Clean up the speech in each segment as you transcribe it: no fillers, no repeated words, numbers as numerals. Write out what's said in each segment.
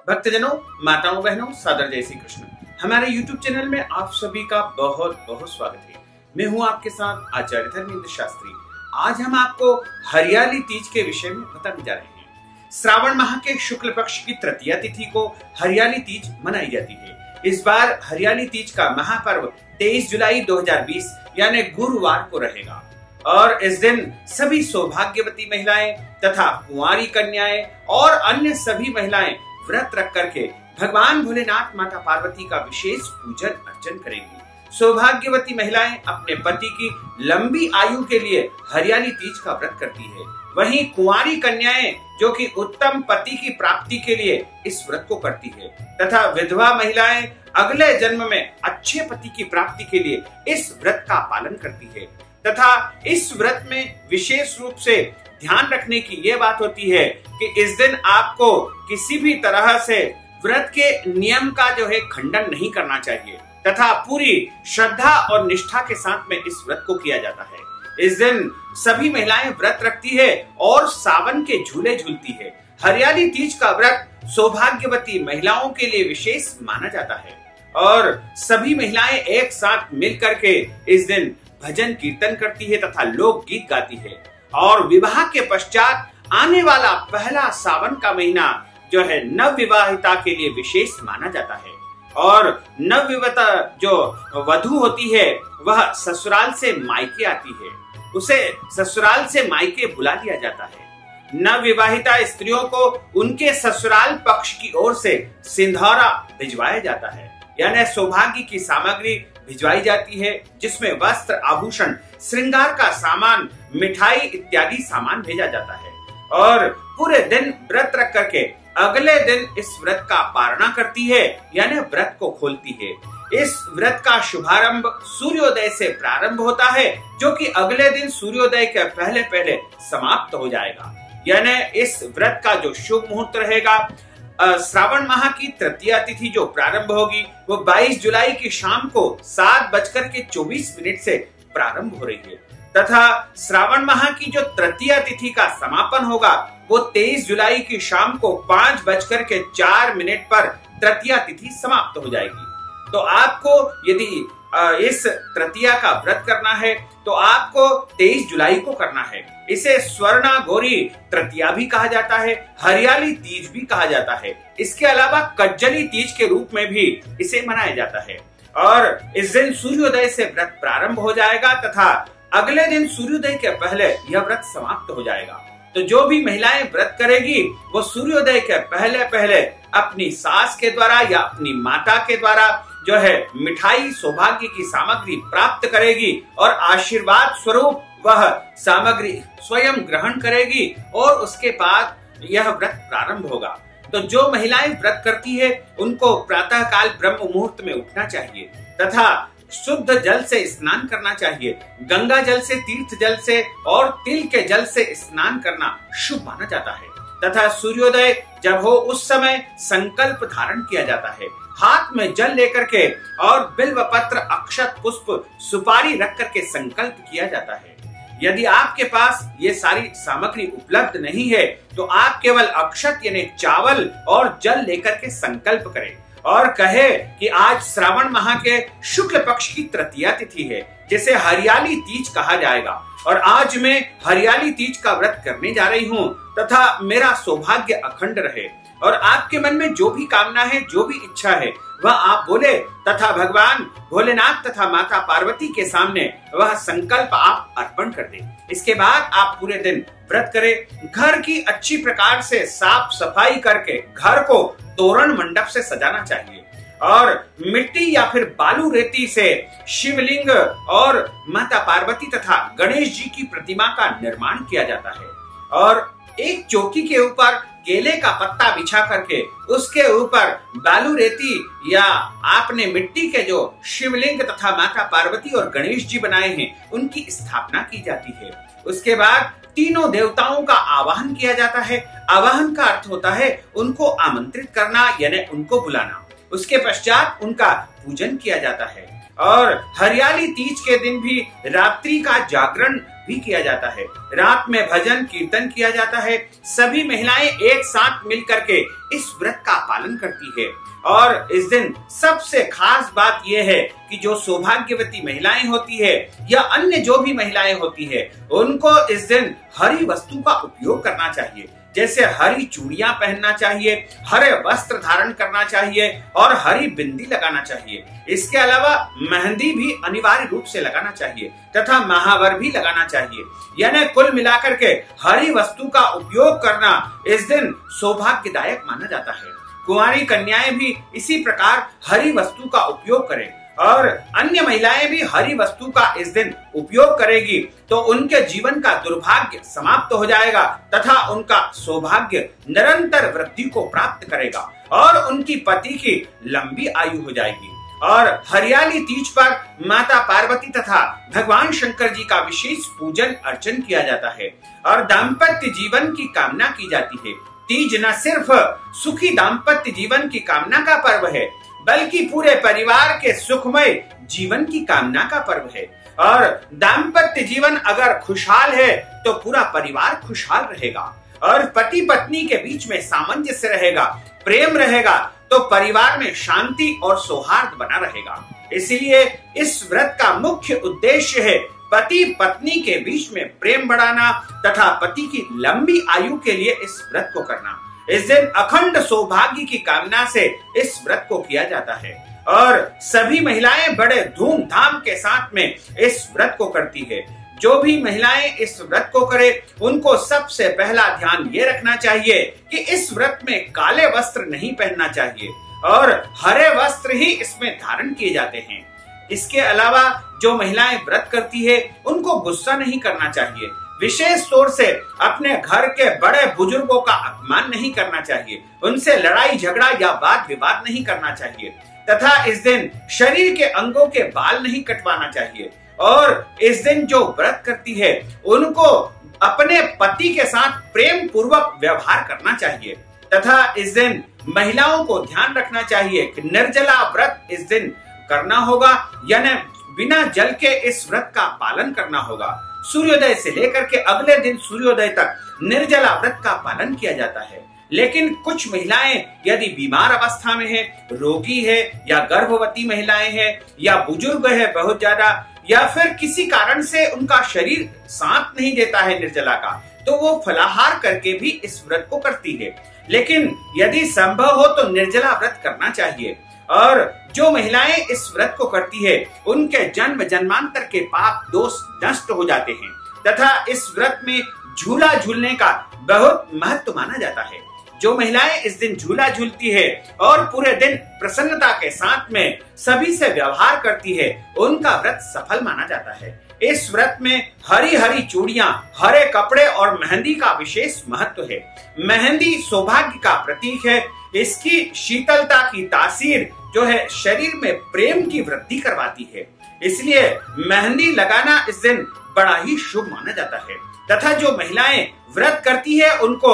भक्तजनों, माताओं, बहनों, सादर जय श्री कृष्ण। हमारे YouTube चैनल में आप सभी का बहुत बहुत स्वागत है। मैं हूं आपके साथ आचार्य धर्मेंद्र शास्त्री। आज हम आपको हरियाली तीज के विषय में बताने जा रहे हैं। श्रावण माह के शुक्ल पक्ष की तृतीया तिथि को हरियाली तीज मनाई जाती है। इस बार हरियाली तीज का महापर्व 23 जुलाई 2020 यानी गुरुवार को रहेगा और इस दिन सभी सौभाग्यवती महिलाएं तथा कुंवारी कन्याएं और अन्य सभी महिलाएं व्रत रख करके भगवान भोलेनाथ माता पार्वती का विशेष पूजन अर्चन करेंगी। सौभाग्यवती महिलाएं अपने पति की लंबी आयु के लिए हरियाली तीज का व्रत करती है। वहीं कुंवारी कन्याएं जो कि उत्तम पति की प्राप्ति के लिए इस व्रत को करती है तथा विधवा महिलाएं अगले जन्म में अच्छे पति की प्राप्ति के लिए इस व्रत का पालन करती है तथा इस व्रत में विशेष रूप से ध्यान रखने की यह बात होती है कि इस दिन आपको किसी भी तरह से व्रत के नियम का खंडन नहीं करना चाहिए तथा पूरी श्रद्धा और निष्ठा के साथ में इस व्रत को किया जाता है। इस दिन सभी महिलाएं व्रत रखती है और सावन के झूले झूलती है। हरियाली तीज का व्रत सौभाग्यवती महिलाओं के लिए विशेष माना जाता है और सभी महिलाएं एक साथ मिल करके इस दिन भजन कीर्तन करती है तथा लोकगीत गाती है और विवाह के पश्चात आने वाला पहला सावन का महीना नव विवाहिता के लिए विशेष माना जाता है और नव विवाहिता जो वधू होती है वह ससुराल से मायके आती है, उसे ससुराल से मायके बुला लिया जाता है। नव विवाहिता स्त्रियों को उनके ससुराल पक्ष की ओर से सिंदूरा भिजवाया जाता है यानी सौभाग्य की सामग्री भिजवाई जाती है जिसमें वस्त्र, आभूषण, श्रृंगार का सामान, मिठाई इत्यादि सामान भेजा जाता है और पूरे दिन व्रत रख करके अगले दिन इस व्रत का पारणा करती है यानी व्रत को खोलती है। इस व्रत का शुभारंभ सूर्योदय से प्रारंभ होता है जो कि अगले दिन सूर्योदय के पहले पहले समाप्त हो जाएगा। यानी इस व्रत का जो शुभ मुहूर्त रहेगा श्रावण माह की तृतीया तिथि जो प्रारंभ होगी वो 22 जुलाई की शाम को 7:24 से प्रारंभ हो रही है तथा श्रावण माह की जो तृतीया तिथि का समापन होगा वो 23 जुलाई की शाम को 5:04 पर तृतीया तिथि समाप्त हो जाएगी। तो आपको यदि इस तृतीया का व्रत करना है तो आपको 23 जुलाई को करना है। इसे स्वर्णा गौरी तृतीया भी कहा जाता है, हरियाली तीज भी कहा जाता है। इसके अलावा कज्जली तीज के रूप में भी इसे मनाया जाता है और इस दिन सूर्योदय से व्रत प्रारंभ हो जाएगा तथा अगले दिन सूर्योदय के पहले यह व्रत समाप्त हो जाएगा। तो जो भी महिलाएं व्रत करेगी वो सूर्योदय के पहले पहले अपनी सास के द्वारा या अपनी माता के द्वारा मिठाई, सौभाग्य की सामग्री प्राप्त करेगी और आशीर्वाद स्वरूप वह सामग्री स्वयं ग्रहण करेगी और उसके बाद यह व्रत प्रारंभ होगा। तो जो महिलाएं व्रत करती है उनको प्रातः काल ब्रह्म मुहूर्त में उठना चाहिए तथा शुद्ध जल से स्नान करना चाहिए। गंगा जल से, तीर्थ जल से और तिल के जल से स्नान करना शुभ माना जाता है तथा सूर्योदय जब हो उस समय संकल्प धारण किया जाता है। हाथ में जल लेकर के और बिल्व पत्र, अक्षत, पुष्प, सुपारी रख करके संकल्प किया जाता है। यदि आपके पास ये सारी सामग्री उपलब्ध नहीं है तो आप केवल अक्षत यानी चावल और जल लेकर के संकल्प करें और कहे कि आज श्रावण माह के शुक्ल पक्ष की तृतीया तिथि है जिसे हरियाली तीज कहा जाएगा और आज मैं हरियाली तीज का व्रत करने जा रही हूँ तथा मेरा सौभाग्य अखंड रहे और आपके मन में जो भी कामना है, जो भी इच्छा है वह आप बोले तथा भगवान भोलेनाथ तथा माता पार्वती के सामने वह संकल्प आप अर्पण कर दें। इसके बाद आप पूरे दिन व्रत करें। घर की अच्छी प्रकार से साफ सफाई करके घर को तोरण मंडप से सजाना चाहिए और मिट्टी या फिर बालू रेती से शिवलिंग और माता पार्वती तथा गणेश जी की प्रतिमा का निर्माण किया जाता है और एक चौकी के ऊपर केले का पत्ता बिछा करके उसके ऊपर बालू रेती या आपने मिट्टी के जो शिवलिंग तथा माता पार्वती और गणेश जी बनाए हैं उनकी स्थापना की जाती है। उसके बाद तीनों देवताओं का आवाहन किया जाता है। आवाहन का अर्थ होता है उनको आमंत्रित करना यानी उनको बुलाना। उसके पश्चात उनका पूजन किया जाता है और हरियाली तीज के दिन भी रात्रि का जागरण भी किया जाता है। रात में भजन कीर्तन किया जाता है। सभी महिलाएं एक साथ मिलकर के इस व्रत का पालन करती है। और इस दिन सबसे खास बात यह है कि जो सौभाग्यवती महिलाएं होती है या अन्य जो भी महिलाएं होती है, उनको इस दिन हरी वस्तु का उपयोग करना चाहिए। जैसे हरी चूड़ियां पहनना चाहिए, हरे वस्त्र धारण करना चाहिए और हरी बिंदी लगाना चाहिए। इसके अलावा मेहंदी भी अनिवार्य रूप से लगाना चाहिए तथा महावर भी लगाना चाहिए। यानी कुल मिलाकर के हरी वस्तु का उपयोग करना इस दिन सौभाग्यदायक माना जाता है। कुंवारी कन्याएं भी इसी प्रकार हरी वस्तु का उपयोग करें और अन्य महिलाएं भी हरी वस्तु का इस दिन उपयोग करेगी तो उनके जीवन का दुर्भाग्य समाप्त हो जाएगा तथा उनका सौभाग्य निरंतर वृद्धि को प्राप्त करेगा और उनकी पति की लंबी आयु हो जाएगी। और हरियाली तीज पर माता पार्वती तथा भगवान शंकर जी का विशेष पूजन अर्चन किया जाता है और दाम्पत्य जीवन की कामना की जाती है। तीज न सिर्फ सुखी दाम्पत्य जीवन की कामना का पर्व है, बल्कि पूरे परिवार के सुखमय जीवन की कामना का पर्व है। और दाम्पत्य जीवन अगर खुशहाल है तो पूरा परिवार खुशहाल रहेगा और पति पत्नी के बीच में सामंजस्य रहेगा, प्रेम रहेगा तो परिवार में शांति और सौहार्द बना रहेगा। इसलिए इस व्रत का मुख्य उद्देश्य है पति पत्नी के बीच में प्रेम बढ़ाना तथा पति की लंबी आयु के लिए इस व्रत को करना। इस दिन अखंड सौभाग्य की कामना से इस व्रत को किया जाता है और सभी महिलाएं बड़े धूमधाम के साथ में इस व्रत को करती है। जो भी महिलाएं इस व्रत को करे उनको सबसे पहला ध्यान ये रखना चाहिए कि इस व्रत में काले वस्त्र नहीं पहनना चाहिए और हरे वस्त्र ही इसमें धारण किए जाते हैं। इसके अलावा जो महिलाएं व्रत करती है उनको गुस्सा नहीं करना चाहिए। विशेष तौर से अपने घर के बड़े बुजुर्गों का अपमान नहीं करना चाहिए, उनसे लड़ाई झगड़ा या वाद विवाद नहीं करना चाहिए तथा इस दिन शरीर के अंगों के बाल नहीं कटवाना चाहिए। और इस दिन जो व्रत करती है उनको अपने पति के साथ प्रेम पूर्वक व्यवहार करना चाहिए तथा इस दिन महिलाओं को ध्यान रखना चाहिए कि निर्जला व्रत इस दिन करना होगा, यानी बिना जल के इस व्रत का पालन करना होगा। सूर्योदय से लेकर के अगले दिन सूर्योदय तक निर्जला व्रत का पालन किया जाता है। लेकिन कुछ महिलाएं यदि बीमार अवस्था में है, रोगी है या गर्भवती महिलाएं हैं या बुजुर्ग है बहुत ज्यादा या फिर किसी कारण से उनका शरीर साथ नहीं देता है निर्जला का, तो वो फलाहार करके भी इस व्रत को करती है। लेकिन यदि संभव हो तो निर्जला व्रत करना चाहिए। और जो महिलाएं इस व्रत को करती है उनके जन्म जन्मांतर के पाप दोष नष्ट हो जाते हैं तथा इस व्रत में झूला झूलने का बहुत महत्व माना जाता है। जो महिलाएं इस दिन झूला झूलती है और पूरे दिन प्रसन्नता के साथ में सभी से व्यवहार करती है, उनका व्रत सफल माना जाता है। इस व्रत में हरी हरी चूड़ियां, हरे कपड़े और मेहंदी का विशेष महत्व है। मेहंदी सौभाग्य का प्रतीक है। इसकी शीतलता की तासीर जो है शरीर में प्रेम की वृद्धि करवाती है, इसलिए मेहंदी लगाना इस दिन बड़ा ही शुभ माना जाता है। तथा जो महिलाएं व्रत करती है उनको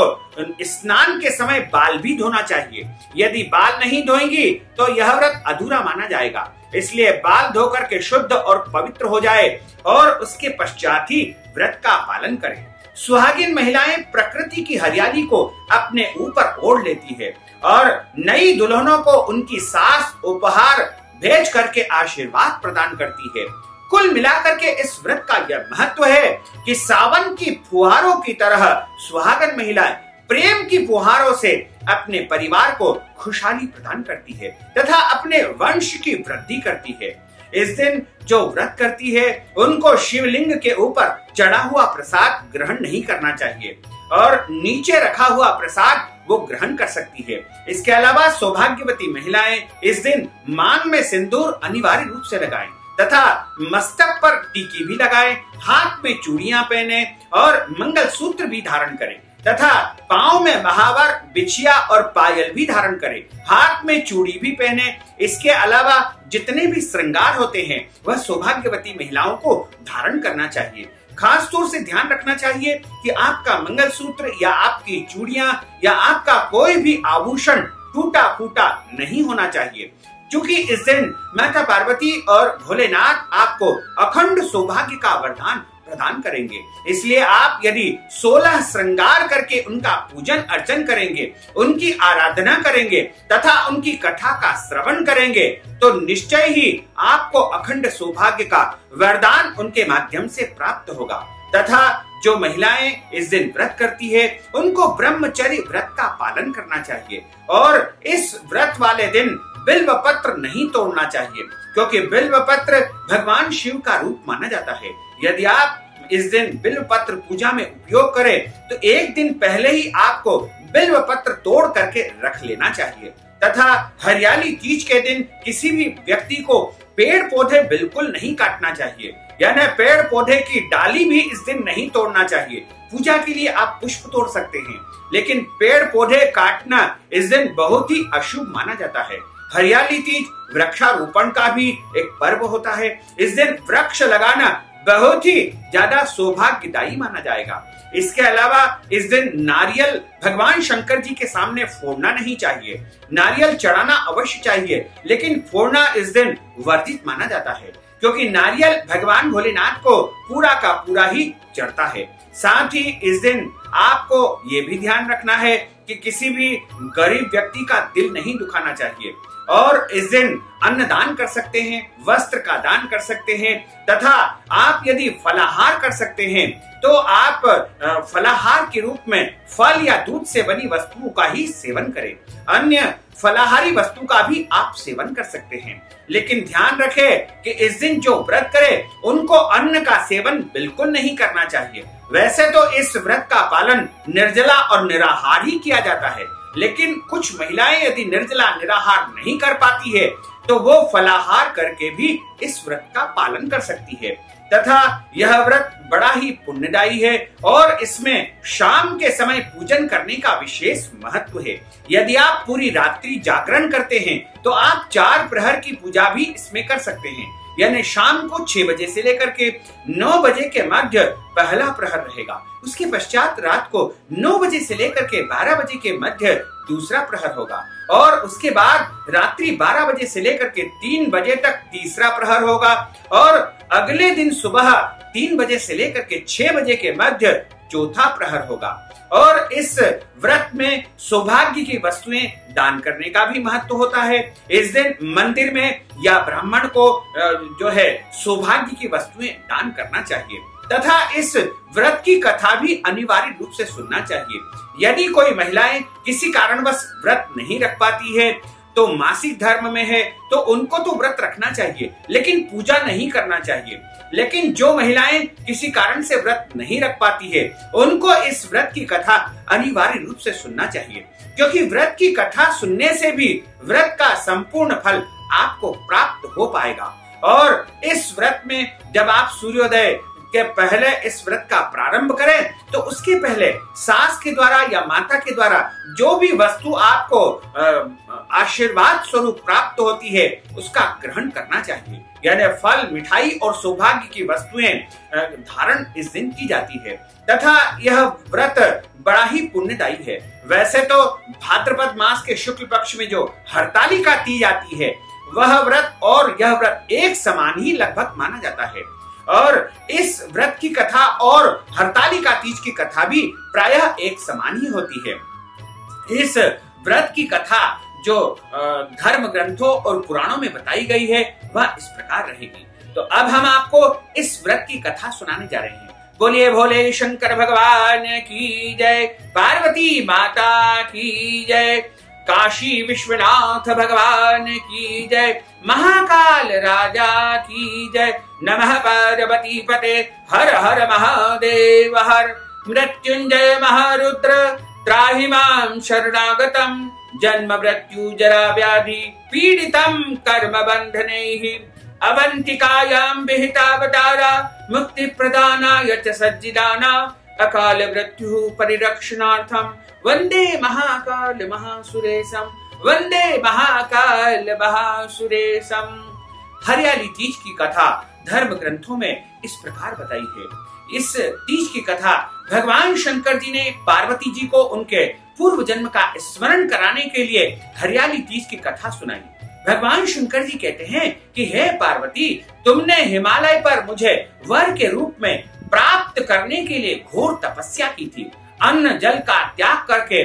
स्नान के समय बाल भी धोना चाहिए। यदि बाल नहीं धोएंगी तो यह व्रत अधूरा माना जाएगा, इसलिए बाल धोकर के शुद्ध और पवित्र हो जाए और उसके पश्चात ही व्रत का पालन करें। सुहागिन महिलाएं प्रकृति की हरियाली को अपने ऊपर ओढ़ लेती है और नई दुल्हनों को उनकी सास उपहार भेज करके आशीर्वाद प्रदान करती है। कुल मिलाकर के इस व्रत का यह महत्व है कि सावन की फुहारों की तरह सुहागन महिलाएं प्रेम की फुहारों से अपने परिवार को खुशहाली प्रदान करती है तथा अपने वंश की वृद्धि करती है। इस दिन जो व्रत करती है उनको शिवलिंग के ऊपर चढ़ा हुआ प्रसाद ग्रहण नहीं करना चाहिए और नीचे रखा हुआ प्रसाद वो ग्रहण कर सकती है। इसके अलावा सौभाग्यवती महिलाएं इस दिन मांग में सिंदूर अनिवार्य रूप से लगाएं तथा मस्तक पर टीकी भी लगाएं, हाथ में चूड़ियां पहने और मंगल सूत्र भी धारण करें तथा पांव में महावर, बिछिया और पायल भी धारण करें, हाथ में चूड़ी भी पहने। इसके अलावा जितने भी श्रृंगार होते हैं वह सौभाग्यवती महिलाओं को धारण करना चाहिए। खास तौर से ध्यान रखना चाहिए कि आपका मंगलसूत्र या आपकी चूड़ियां या आपका कोई भी आभूषण टूटा फूटा नहीं होना चाहिए, क्योंकि इस दिन माता पार्वती और भोलेनाथ आपको अखंड सौभाग्य का वरदान प्रदान करेंगे। इसलिए आप यदि 16 श्रृंगार करके उनका पूजन अर्चन करेंगे, उनकी आराधना करेंगे तथा उनकी कथा का श्रवण करेंगे तो निश्चय ही आपको अखंड सौभाग्य का वरदान उनके माध्यम से प्राप्त होगा। तथा जो महिलाएं इस दिन व्रत करती है उनको ब्रह्मचर्य व्रत का पालन करना चाहिए और इस व्रत वाले दिन बिल्व पत्र नहीं तोड़ना चाहिए, क्योंकि बिल्व पत्र भगवान शिव का रूप माना जाता है। यदि आप इस दिन बिल्व पत्र पूजा में उपयोग करें तो एक दिन पहले ही आपको बिल्व पत्र तोड़ करके रख लेना चाहिए। तथा हरियाली तीज के दिन किसी भी व्यक्ति को पेड़ पौधे बिल्कुल नहीं काटना चाहिए, यानी पेड़ पौधे की डाली भी इस दिन नहीं तोड़ना चाहिए। पूजा के लिए आप पुष्प तोड़ सकते हैं, लेकिन पेड़ पौधे काटना इस दिन बहुत ही अशुभ माना जाता है। हरियाली तीज वृक्षारोपण का भी एक पर्व होता है। इस दिन वृक्ष लगाना बहुत ही ज्यादा सौभाग्यदायी माना जाएगा। इसके अलावा इस दिन नारियल भगवान शंकर जी के सामने फोड़ना नहीं चाहिए। नारियल चढ़ाना अवश्य चाहिए, लेकिन फोड़ना इस दिन वर्जित माना जाता है, क्योंकि नारियल भगवान भोलेनाथ को पूरा का पूरा ही चढ़ता है। साथ ही इस दिन आपको ये भी ध्यान रखना है कि किसी भी गरीब व्यक्ति का दिल नहीं दुखाना चाहिए और इस दिन अन्न दान कर सकते हैं, वस्त्र का दान कर सकते हैं तथा आप यदि फलाहार कर सकते हैं तो आप फलाहार के रूप में फल या दूध से बनी वस्तुओं का ही सेवन करें। अन्य फलाहारी वस्तु का भी आप सेवन कर सकते हैं, लेकिन ध्यान रखें कि इस दिन जो व्रत करे उनको अन्न का सेवन बिल्कुल नहीं करना चाहिए। वैसे तो इस व्रत का पालन निर्जला और निराहार ही किया जाता है, लेकिन कुछ महिलाएं यदि निर्जला निराहार नहीं कर पाती है तो वो फलाहार करके भी इस व्रत का पालन कर सकती है। तथा यह व्रत बड़ा ही पुण्यदायी है और इसमें शाम के समय पूजन करने का विशेष महत्व है। यदि आप पूरी रात्रि जागरण करते हैं तो आप 4 प्रहर की पूजा भी इसमें कर सकते हैं, यानी शाम को 6 बजे से लेकर के 9 बजे के मध्य पहला प्रहर रहेगा। उसके पश्चात रात को 9 बजे से लेकर के 12 बजे के मध्य दूसरा प्रहर होगा और उसके बाद रात्रि 12 बजे से लेकर के 3 बजे तक तीसरा प्रहर होगा और अगले दिन सुबह 3 बजे से लेकर के 6 बजे के मध्य चौथा प्रहर होगा। और इस व्रत में सौभाग्य की वस्तुएं दान करने का भी महत्व होता है। इस दिन मंदिर में या ब्राह्मण को जो है सौभाग्य की वस्तुएं दान करना चाहिए तथा इस व्रत की कथा भी अनिवार्य रूप से सुनना चाहिए। यदि कोई महिलाएं किसी कारणवश व्रत नहीं रख पाती है तो मासिक धर्म में है तो उनको तो व्रत रखना चाहिए, लेकिन पूजा नहीं करना चाहिए। लेकिन जो महिलाएं किसी कारण से व्रत नहीं रख पाती है उनको इस व्रत की कथा अनिवार्य रूप से सुनना चाहिए, क्योंकि व्रत की कथा सुनने से भी व्रत का संपूर्ण फल आपको प्राप्त हो पाएगा। और इस व्रत में जब आप सूर्योदय के पहले इस व्रत का प्रारंभ करें तो उसके पहले सास के द्वारा या माता के द्वारा जो भी वस्तु आपको आशीर्वाद स्वरूप प्राप्त होती है उसका ग्रहण करना चाहिए, यानी फल, मिठाई और सौभाग्य की वस्तुएं धारण इस दिन की जाती है। तथा यह व्रत बड़ा ही पुण्यदायी है। वैसे तो भाद्रपद मास के शुक्ल पक्ष में जो हरतालिका तीज आती है वह व्रत और यह व्रत एक समान ही लगभग माना जाता है और इस व्रत की कथा और हरतालिका तीज की कथा भी प्रायः एक समान ही होती है। इस व्रत की कथा जो धर्म ग्रंथों और पुराणों में बताई गई है वह इस प्रकार रहेगी। तो अब हम आपको इस व्रत की कथा सुनाने जा रहे हैं। बोलिए भोले शंकर भगवान की जय, पार्वती माता की जय, काशी विश्वनाथ भगवान की जय, महाकाल राजा की जय, नमः पार्वती पते हर हर महादेव हर, मृत्युंजय महारुद्र त्राहि मां शरणागतम्, जन्म मृत्यु जरा व्याधि पीडितम् कर्म बंधनैः, अवंतिकायां विहितावतारा मुक्ति प्रदानाय च सज्जिदाना, अकाल मृत्यु परिरक्षणार्थम वंदे महाकाल महासुरेशम, वंदे महाकाल महासुरेशम। हरियाली तीज की कथा धर्म ग्रंथों में इस प्रकार बताई है। इस तीज की कथा भगवान शंकर जी ने पार्वती जी को उनके पूर्व जन्म का स्मरण कराने के लिए हरियाली तीज की कथा सुनाई। भगवान शंकर जी कहते हैं कि हे पार्वती, तुमने हिमालय पर मुझे वर के रूप में प्राप्त करने के लिए घोर तपस्या की थी। अन्न जल का त्याग करके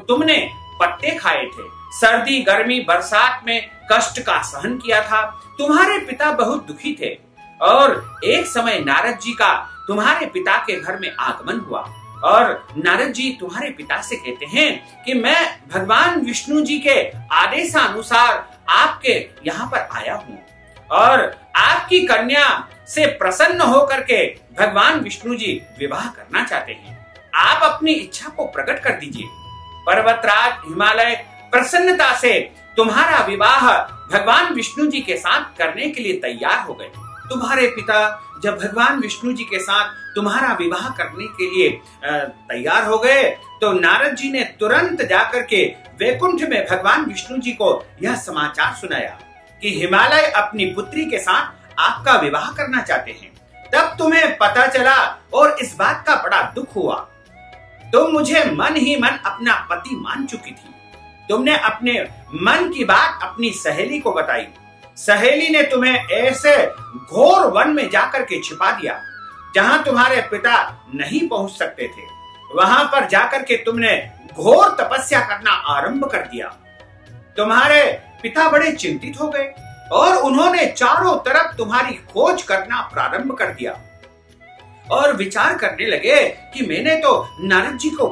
तुमने पत्ते खाए थे, सर्दी गर्मी बरसात में कष्ट का सहन किया था। तुम्हारे पिता बहुत दुखी थे और एक समय नारद जी का तुम्हारे पिता के घर में आगमन हुआ और नारद जी तुम्हारे पिता से कहते हैं कि मैं भगवान विष्णु जी के आदेशानुसार आपके यहाँ पर आया हूँ और आपकी कन्या से प्रसन्न होकर के भगवान विष्णु जी विवाह करना चाहते हैं। आप अपनी इच्छा को प्रकट कर दीजिए। पर्वतराज हिमालय प्रसन्नता से तुम्हारा विवाह भगवान विष्णु जी के साथ करने के लिए तैयार हो गए। तुम्हारे पिता जब भगवान विष्णु जी के साथ तुम्हारा विवाह करने के लिए तैयार हो गए तो नारद जी ने तुरंत जाकर के वैकुंठ में भगवान विष्णु जी को यह समाचार सुनाया कि हिमालय अपनी पुत्री के साथ आपका विवाह करना चाहते हैं। तब तुम्हें पता चला और इस बात का बड़ा दुख हुआ। तुम मुझे मन ही मन अपना पति मान चुकी थी। तुमने अपने मन की बात अपनी सहेली को बताई। सहेली ने तुम्हें ऐसे घोर वन में जाकर के छिपा दिया जहां तुम्हारे पिता नहीं पहुंच सकते थे। वहां पर जाकर के तुमने घोर तपस्या करना आरंभ कर दिया। तुम्हारे पिता बड़े चिंतित हो गए और उन्होंने चारों तरफ तुम्हारी खोज करना प्रारंभ कर दिया और विचार करने लगे कि मैंने तो नारद जी को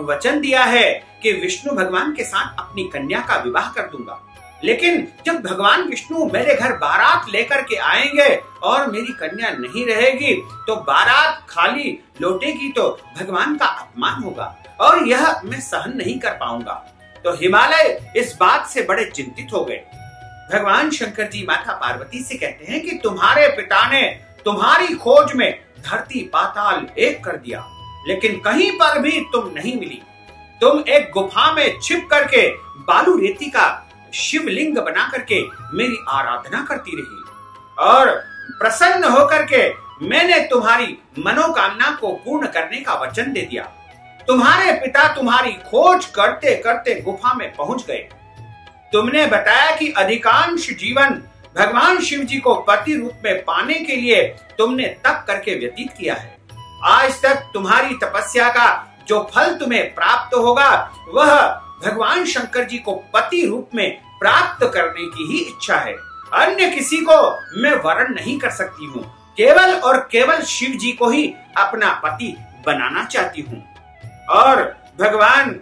वचन दिया है कि विष्णु भगवान के साथ अपनी कन्या का विवाह कर दूंगा, लेकिन जब भगवान विष्णु मेरे घर बारात लेकर के आएंगे और मेरी कन्या नहीं रहेगी तो बारात खाली लौटेगी तो भगवान का अपमान होगा और यह मैं सहन नहीं कर पाऊंगा। तो हिमालय इस बात से बड़े चिंतित हो गए। भगवान शंकर जी माता पार्वती से कहते हैं कि तुम्हारे पिता ने तुम्हारी खोज में धरती पाताल एक कर दिया, लेकिन कहीं पर भी तुम नहीं मिली। तुम एक गुफा में छिप करके बालू रेती का शिवलिंग बना करके मेरी आराधना करती रही और प्रसन्न होकर के मैंने तुम्हारी मनोकामना को पूर्ण करने का वचन दे दिया। तुम्हारे पिता तुम्हारी खोज करते करते गुफा में पहुंच गए। तुमने बताया कि अधिकांश जीवन भगवान शिव जी को पति रूप में पाने के लिए तुमने तप करके व्यतीत किया है। आज तक तुम्हारी तपस्या का जो फल तुम्हें प्राप्त होगा वह भगवान शंकर जी को पति रूप में प्राप्त करने की ही इच्छा है। अन्य किसी को मैं वरण नहीं कर सकती हूँ, केवल और केवल शिव जी को ही अपना पति बनाना चाहती हूँ और भगवान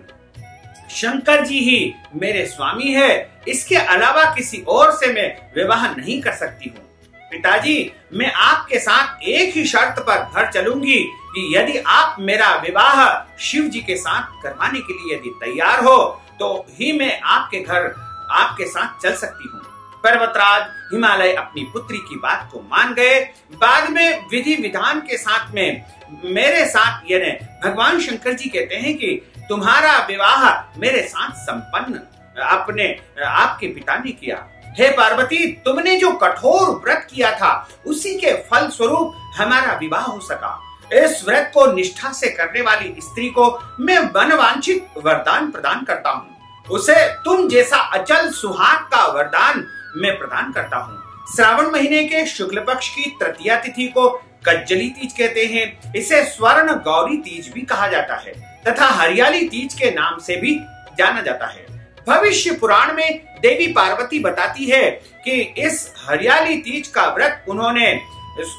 शंकर जी ही मेरे स्वामी है। इसके अलावा किसी और से मैं विवाह नहीं कर सकती हूँ। पिताजी, मैं आपके साथ एक ही शर्त पर घर चलूंगी कि यदि आप मेरा विवाह शिव जी के साथ करवाने के लिए यदि तैयार हो तो ही मैं आपके घर आपके साथ चल सकती हूँ। पर्वतराज हिमालय अपनी पुत्री की बात को मान गए। बाद में विधि विधान के साथ में मेरे साथ यानी भगवान शंकर जी कहते हैं कि तुम्हारा विवाह मेरे साथ संपन्न आपके पिता ने किया। हे पार्वती, तुमने जो कठोर व्रत किया था उसी के फल स्वरूप हमारा विवाह हो सका। इस व्रत को निष्ठा से करने वाली स्त्री को मैं मनवांछित वरदान प्रदान करता हूँ। उसे तुम जैसा अचल सुहाग का वरदान मैं प्रदान करता हूँ। श्रावण महीने के शुक्ल पक्ष की तृतीया तिथि को कज्जली तीज कहते हैं। इसे स्वर्ण गौरी तीज भी कहा जाता है तथा हरियाली तीज के नाम से भी जाना जाता है। भविष्य पुराण में देवी पार्वती बताती है कि इस हरियाली तीज का व्रत उन्होंने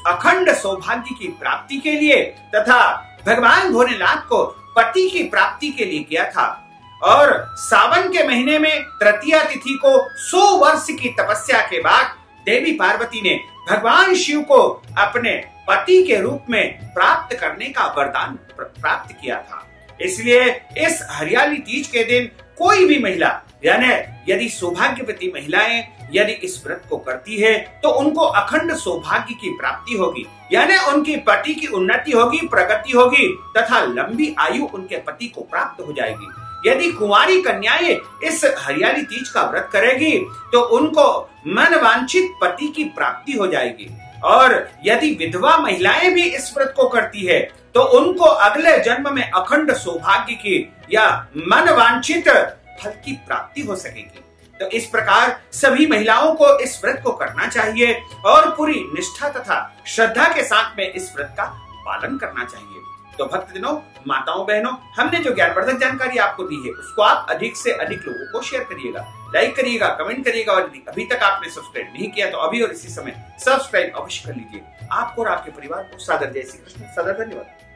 अखंड सौभाग्य की प्राप्ति के लिए तथा भगवान भोलेनाथ को पति की प्राप्ति के लिए किया था और सावन के महीने में तृतीया तिथि को 100 वर्ष की तपस्या के बाद देवी पार्वती ने भगवान शिव को अपने पति के रूप में प्राप्त करने का वरदान प्राप्त किया था। इसलिए इस हरियाली तीज के दिन कोई भी महिला यानी यदि सौभाग्यवती महिलाएं यदि इस व्रत को करती है तो उनको अखंड सौभाग्य की प्राप्ति होगी, यानी उनकी पति की उन्नति होगी, प्रगति होगी तथा लंबी आयु उनके पति को प्राप्त हो जाएगी। यदि कुंवारी कन्याएं इस हरियाली तीज का व्रत करेगी तो उनको मनवांछित पति की प्राप्ति हो जाएगी और यदि विधवा महिलाएं भी इस व्रत को करती है तो उनको अगले जन्म में अखंड सौभाग्य की या मनवांछित फल की प्राप्ति हो सकेगी। तो इस प्रकार सभी महिलाओं को इस व्रत को करना चाहिए और पूरी निष्ठा तथा श्रद्धा के साथ में इस व्रत का पालन करना चाहिए। तो भक्तजनों, माताओं बहनों, हमने जो ज्ञानवर्धक जानकारी आपको दी है उसको आप अधिक से अधिक लोगों को शेयर करिएगा, लाइक करिएगा, कमेंट करिएगा, और यदि अभी तक आपने सब्सक्राइब नहीं किया तो अभी और इसी समय सब्सक्राइब अवश्य कर लीजिए। आपको और आपके परिवार को सादर जय श्री कृष्ण, सादर धन्यवाद।